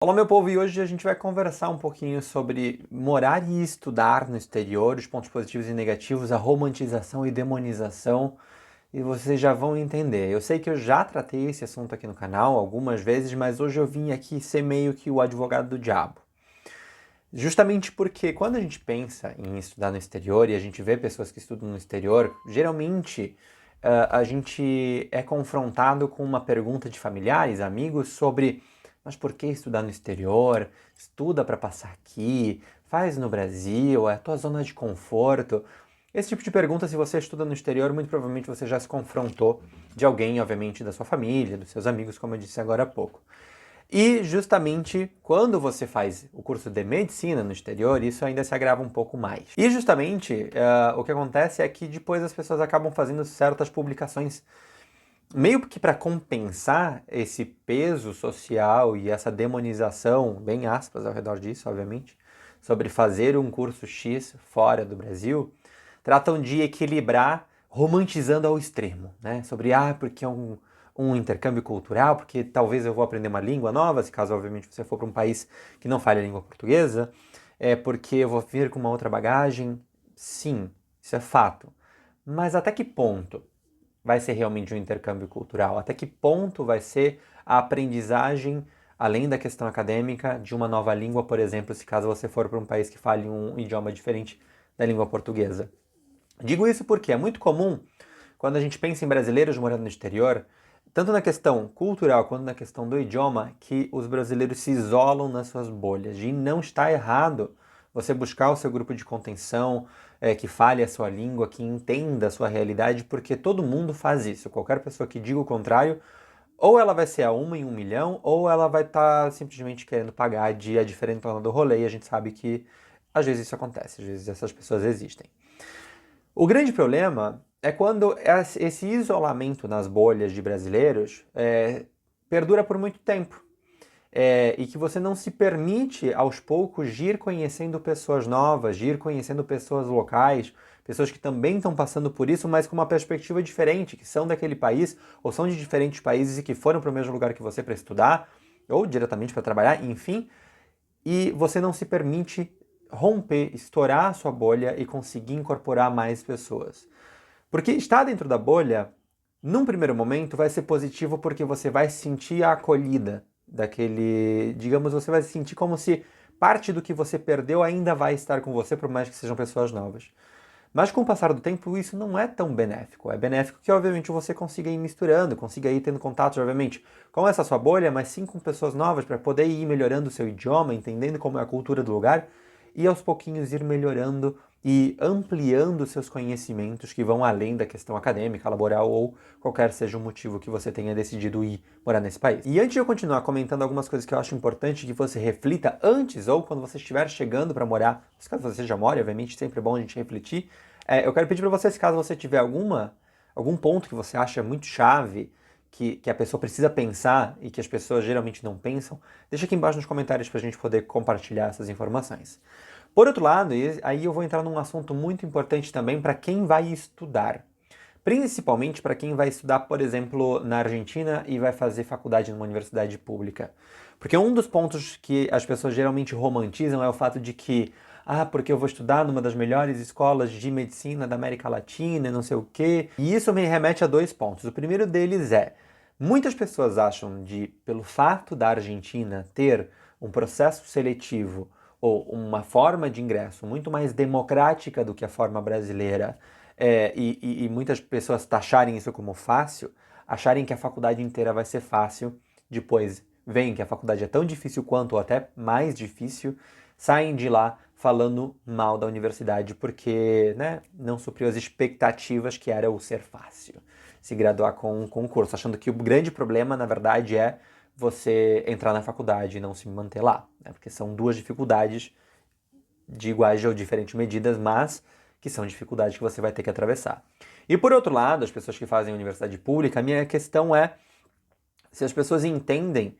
Olá, meu povo, e hoje a gente vai conversar um pouquinho sobre morar e estudar no exterior, os pontos positivos e negativos, a romantização e demonização, e vocês já vão entender. Eu sei que eu já tratei esse assunto aqui no canal algumas vezes, mas hoje eu vim aqui ser meio que o advogado do diabo. Justamente porque quando a gente pensa em estudar no exterior e a gente vê pessoas que estudam no exterior, geralmente a gente é confrontado com uma pergunta de familiares, amigos, sobre mas por que estudar no exterior? Estuda para passar aqui, faz no Brasil, é a tua zona de conforto. Esse tipo de pergunta, se você estuda no exterior, muito provavelmente você já se confrontou de alguém, obviamente, da sua família, dos seus amigos, como eu disse agora há pouco. E justamente quando você faz o curso de medicina no exterior, isso ainda se agrava um pouco mais. E justamente o que acontece é que depois as pessoas acabam fazendo certas publicações meio que para compensar esse peso social e essa demonização, bem aspas, ao redor disso, obviamente, sobre fazer um curso X fora do Brasil, tratam de equilibrar romantizando ao extremo, né? Sobre, porque é um intercâmbio cultural, porque talvez eu vou aprender uma língua nova, se caso, obviamente, você for para um país que não fale a língua portuguesa, porque eu vou vir com uma outra bagagem. Sim, isso é fato. Mas até que ponto vai ser realmente um intercâmbio cultural? Até que ponto vai ser a aprendizagem, além da questão acadêmica, de uma nova língua, por exemplo, se caso você for para um país que fale um idioma diferente da língua portuguesa? Digo isso porque é muito comum, quando a gente pensa em brasileiros morando no exterior, tanto na questão cultural quanto na questão do idioma, que os brasileiros se isolam nas suas bolhas. E não está errado você buscar o seu grupo de contenção, que fale a sua língua, que entenda a sua realidade, porque todo mundo faz isso. Qualquer pessoa que diga o contrário, ou ela vai ser a uma em um milhão, ou ela vai estar simplesmente querendo pagar a diferentona do rolê, e a gente sabe que às vezes isso acontece, às vezes essas pessoas existem. O grande problema é quando esse isolamento nas bolhas de brasileiros perdura por muito tempo. E que você não se permite, aos poucos, ir conhecendo pessoas novas, ir conhecendo pessoas locais, pessoas que também estão passando por isso, mas com uma perspectiva diferente, que são daquele país, ou são de diferentes países e que foram para o mesmo lugar que você para estudar, ou diretamente para trabalhar, enfim, e você não se permite romper, estourar a sua bolha e conseguir incorporar mais pessoas. Porque estar dentro da bolha, num primeiro momento, vai ser positivo porque você vai se sentir a acolhida daquele. Digamos, você vai se sentir como se parte do que você perdeu ainda vai estar com você, por mais que sejam pessoas novas. Mas com o passar do tempo, isso não é tão benéfico. É benéfico que, obviamente, você consiga ir misturando, consiga ir tendo contatos, obviamente, com essa sua bolha, mas sim com pessoas novas, para poder ir melhorando o seu idioma, entendendo como é a cultura do lugar, e aos pouquinhos ir melhorando e ampliando seus conhecimentos que vão além da questão acadêmica, laboral ou qualquer seja o motivo que você tenha decidido ir morar nesse país. E antes de eu continuar comentando algumas coisas que eu acho importante que você reflita antes ou quando você estiver chegando para morar, se caso você já mora, obviamente, sempre é bom a gente refletir, eu quero pedir para você, se caso você tiver algum ponto que você acha muito chave, que a pessoa precisa pensar e que as pessoas geralmente não pensam, deixa aqui embaixo nos comentários para a gente poder compartilhar essas informações. Por outro lado, e aí eu vou entrar num assunto muito importante também para quem vai estudar. Principalmente para quem vai estudar, por exemplo, na Argentina e vai fazer faculdade numa universidade pública. Porque um dos pontos que as pessoas geralmente romantizam é o fato de que, porque eu vou estudar numa das melhores escolas de medicina da América Latina e não sei o quê. E isso me remete a dois pontos. O primeiro deles é, muitas pessoas acham pelo fato da Argentina ter um processo seletivo ou uma forma de ingresso muito mais democrática do que a forma brasileira, e muitas pessoas taxarem isso como fácil, acharem que a faculdade inteira vai ser fácil, depois veem que a faculdade é tão difícil quanto ou até mais difícil, saem de lá falando mal da universidade porque, né, não supriu as expectativas que era o ser fácil, se graduar com um concurso, achando que o grande problema, na verdade, é você entrar na faculdade e não se manter lá, né? Porque são duas dificuldades de iguais ou diferentes medidas, mas que são dificuldades que você vai ter que atravessar. E por outro lado, as pessoas que fazem universidade pública, a minha questão é se as pessoas entendem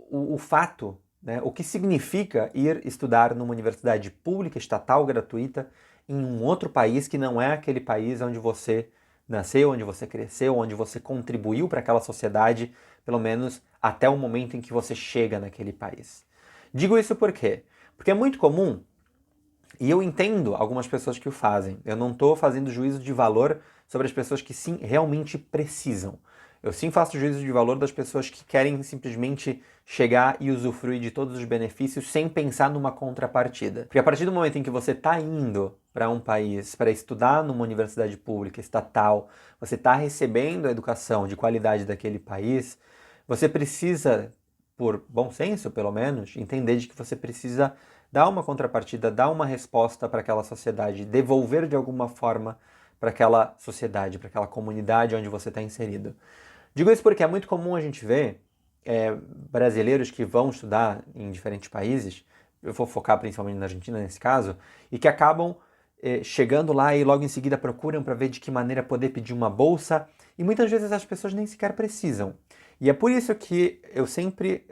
o fato, né, o que significa ir estudar numa universidade pública, estatal, gratuita, em um outro país que não é aquele país onde você nasceu, onde você cresceu, onde você contribuiu para aquela sociedade, pelo menos até o momento em que você chega naquele país. Digo isso por quê? Porque é muito comum, e eu entendo algumas pessoas que o fazem. Eu não estou fazendo juízo de valor sobre as pessoas que sim realmente precisam. Eu sim faço juízo de valor das pessoas que querem simplesmente chegar e usufruir de todos os benefícios sem pensar numa contrapartida. Porque a partir do momento em que você está indo para um país para estudar numa universidade pública, estatal, você está recebendo a educação de qualidade daquele país, você precisa, por bom senso pelo menos, entender de que você precisa dar uma contrapartida, dar uma resposta para aquela sociedade, devolver de alguma forma para aquela sociedade, para aquela comunidade onde você está inserido. Digo isso porque é muito comum a gente ver brasileiros que vão estudar em diferentes países, eu vou focar principalmente na Argentina nesse caso, e que acabam chegando lá e logo em seguida procuram para ver de que maneira poder pedir uma bolsa, e muitas vezes as pessoas nem sequer precisam. E é por isso que eu sempre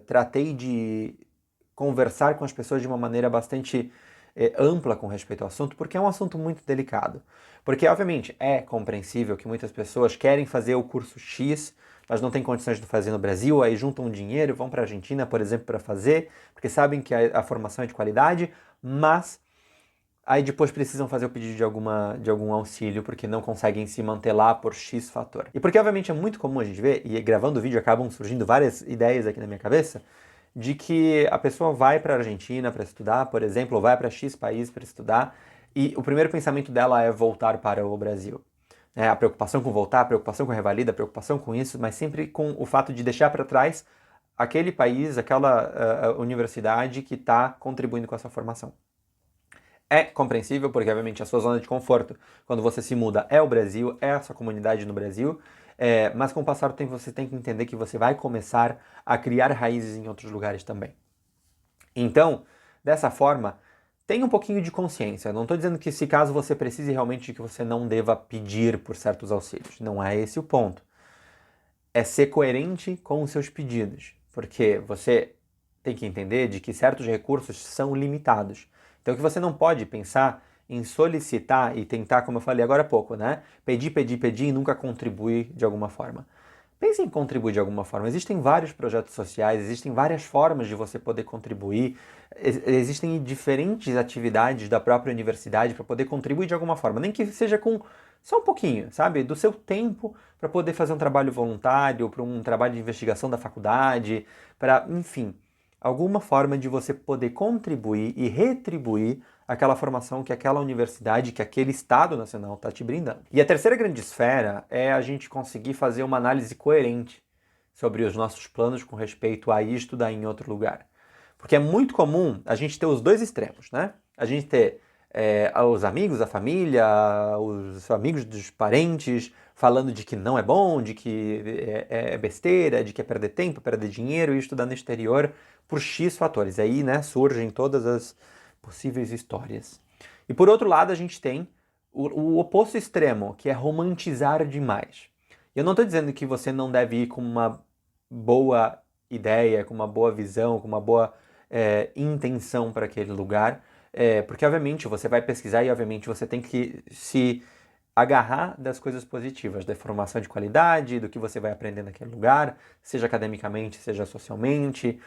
tratei de conversar com as pessoas de uma maneira bastante ampla com respeito ao assunto, porque é um assunto muito delicado. Porque, obviamente, é compreensível que muitas pessoas querem fazer o curso X, mas não têm condições de fazer no Brasil, aí juntam dinheiro, vão para a Argentina, por exemplo, para fazer, porque sabem que a formação é de qualidade, mas aí depois precisam fazer o pedido de algum auxílio, porque não conseguem se manter lá por X fator. E porque, obviamente, é muito comum a gente ver, e gravando o vídeo acabam surgindo várias ideias aqui na minha cabeça, de que a pessoa vai para a Argentina para estudar, por exemplo, ou vai para X país para estudar, e o primeiro pensamento dela é voltar para o Brasil. A preocupação com voltar, a preocupação com a revalida, a preocupação com isso, mas sempre com o fato de deixar para trás aquele país, aquela universidade que está contribuindo com essa formação. É compreensível, porque obviamente a sua zona de conforto, quando você se muda, é o Brasil, é a sua comunidade no Brasil, mas com o passar do tempo você tem que entender que você vai começar a criar raízes em outros lugares também. Então, dessa forma, tenha um pouquinho de consciência. Não estou dizendo que se caso você precise realmente de que você não deva pedir por certos auxílios. Não é esse o ponto. É ser coerente com os seus pedidos. Porque você tem que entender de que certos recursos são limitados. Então, que você não pode pensar em solicitar e tentar, como eu falei agora há pouco, né? Pedir, pedir, pedir e nunca contribuir de alguma forma. Pense em contribuir de alguma forma. Existem vários projetos sociais, existem várias formas de você poder contribuir, existem diferentes atividades da própria universidade para poder contribuir de alguma forma, nem que seja com só um pouquinho, sabe? Do seu tempo para poder fazer um trabalho voluntário, para um trabalho de investigação da faculdade, para, enfim, alguma forma de você poder contribuir e retribuir aquela formação que aquela universidade, que aquele Estado Nacional está te brindando. E a terceira grande esfera é a gente conseguir fazer uma análise coerente sobre os nossos planos com respeito a ir estudar em outro lugar. Porque é muito comum a gente ter os dois extremos, né? A gente ter os amigos, a família, os amigos dos parentes falando de que não é bom, de que é besteira, de que é perder tempo, perder dinheiro e estudar no exterior por X fatores. Aí, né, surgem todas as possíveis histórias. E por outro lado, a gente tem o oposto extremo, que é romantizar demais. Eu não estou dizendo que você não deve ir com uma boa ideia, com uma boa visão, com uma boa intenção para aquele lugar, porque obviamente você vai pesquisar e obviamente você tem que se agarrar das coisas positivas, da formação de qualidade, do que você vai aprender naquele lugar, seja academicamente, seja socialmente.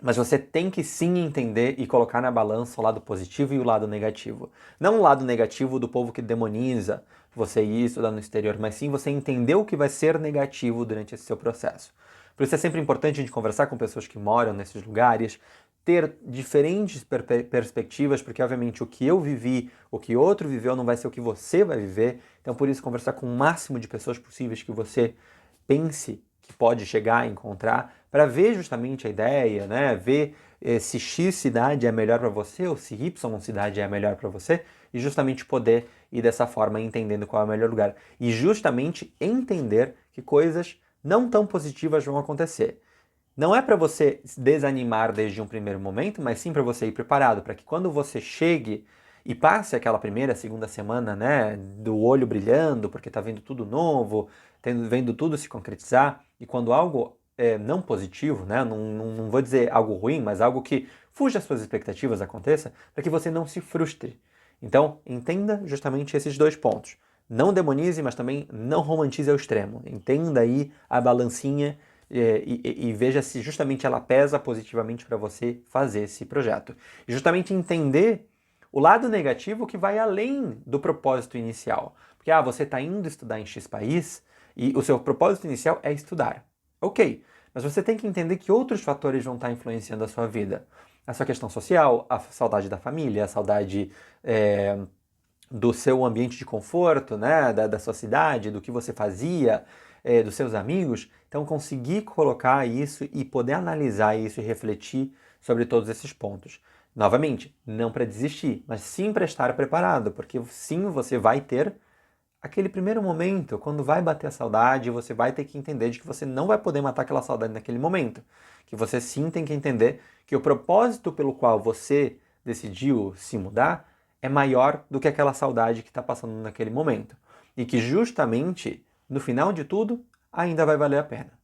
Mas você tem que sim entender e colocar na balança o lado positivo e o lado negativo. Não o lado negativo do povo que demoniza você ir estudar no exterior, mas sim você entender o que vai ser negativo durante esse seu processo. Por isso é sempre importante a gente conversar com pessoas que moram nesses lugares, ter diferentes perspectivas, porque obviamente o que eu vivi, o que outro viveu não vai ser o que você vai viver. Então por isso conversar com o máximo de pessoas possíveis que você pense que pode chegar a encontrar, para ver justamente a ideia, né? Ver se X cidade é melhor para você ou se Y cidade é melhor para você, e justamente poder ir dessa forma entendendo qual é o melhor lugar. E justamente entender que coisas não tão positivas vão acontecer. Não é para você desanimar desde um primeiro momento, mas sim para você ir preparado, para que quando você chegue e passe aquela primeira, segunda semana, né, do olho brilhando, porque está vendo tudo novo, vendo tudo se concretizar, e quando algo não positivo, né, não vou dizer algo ruim, mas algo que fuja das suas expectativas aconteça, para que você não se frustre. Então, entenda justamente esses dois pontos. Não demonize, mas também não romantize ao extremo. Entenda aí a balancinha e veja se justamente ela pesa positivamente para você fazer esse projeto. E justamente entender o lado negativo que vai além do propósito inicial. Porque você está indo estudar em X país e o seu propósito inicial é estudar. Ok, mas você tem que entender que outros fatores vão estar influenciando a sua vida. A sua questão social, a saudade da família, a saudade do seu ambiente de conforto, né, da sua cidade, do que você fazia, dos seus amigos. Então, conseguir colocar isso e poder analisar isso e refletir sobre todos esses pontos. Novamente, não para desistir, mas sim para estar preparado, porque sim, você vai ter aquele primeiro momento, quando vai bater a saudade, você vai ter que entender de que você não vai poder matar aquela saudade naquele momento. Que você sim tem que entender que o propósito pelo qual você decidiu se mudar é maior do que aquela saudade que está passando naquele momento. E que justamente, no final de tudo, ainda vai valer a pena.